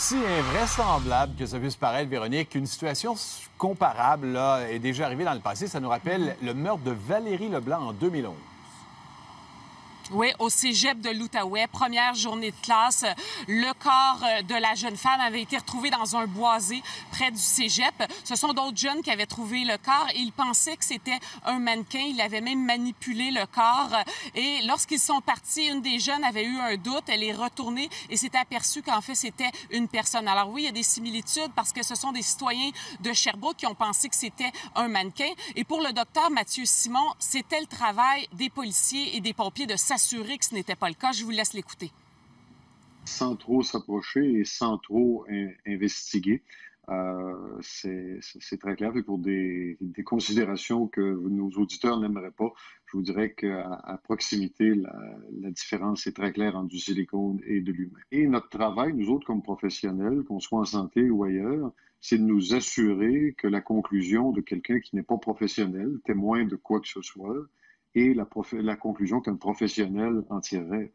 Si invraisemblable que ça puisse paraître, Véronique, une situation comparable là, est déjà arrivée dans le passé. Ça nous rappelle le meurtre de Valérie Leblanc en 2011. Oui, au cégep de l'Outaouais, première journée de classe. Le corps de la jeune femme avait été retrouvé dans un boisé près du cégep. Ce sont d'autres jeunes qui avaient trouvé le corps et ils pensaient que c'était un mannequin. Ils avaient même manipulé le corps. Et lorsqu'ils sont partis, une des jeunes avait eu un doute. Elle est retournée et s'est aperçue qu'en fait, c'était une personne. Alors oui, il y a des similitudes parce que ce sont des citoyens de Sherbrooke qui ont pensé que c'était un mannequin. Et pour le docteur Mathieu Simon, c'était le travail des policiers et des pompiers de s'assurer que ce n'était pas le cas. Je vous laisse l'écouter. Sans trop s'approcher et sans trop investiguer. C'est très clair. Et pour des considérations que nos auditeurs n'aimeraient pas, je vous dirais qu'à proximité, la différence est très claire entre du silicone et de l'humain. Et notre travail, nous autres comme professionnels, qu'on soit en santé ou ailleurs, c'est de nous assurer que la conclusion de quelqu'un qui n'est pas professionnel, témoin de quoi que ce soit, et la conclusion qu'un professionnel en tirerait.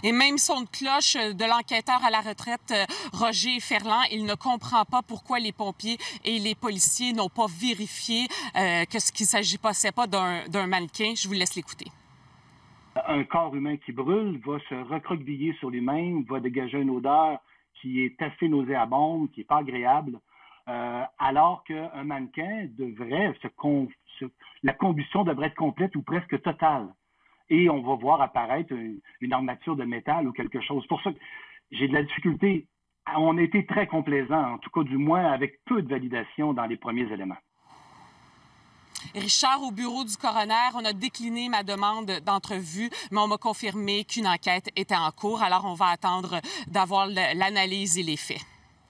Et même son de cloche de l'enquêteur à la retraite, Roger Ferland, il ne comprend pas pourquoi les pompiers et les policiers n'ont pas vérifié qu'il ne s'agissait pas d'un mannequin. Je vous laisse l'écouter. Un corps humain qui brûle va se recroqueviller sur lui-même, va dégager une odeur qui est assez nauséabonde, qui n'est pas agréable, alors qu'un mannequin devrait la combustion devrait être complète ou presque totale. Et on va voir apparaître une armature de métal ou quelque chose. Pour ça que j'ai de la difficulté. On a été très complaisant, en tout cas du moins avec peu de validation dans les premiers éléments. Richard, au bureau du coroner, on a décliné ma demande d'entrevue, mais on m'a confirmé qu'une enquête était en cours. Alors, on va attendre d'avoir l'analyse et les faits.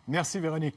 Merci, Véronique.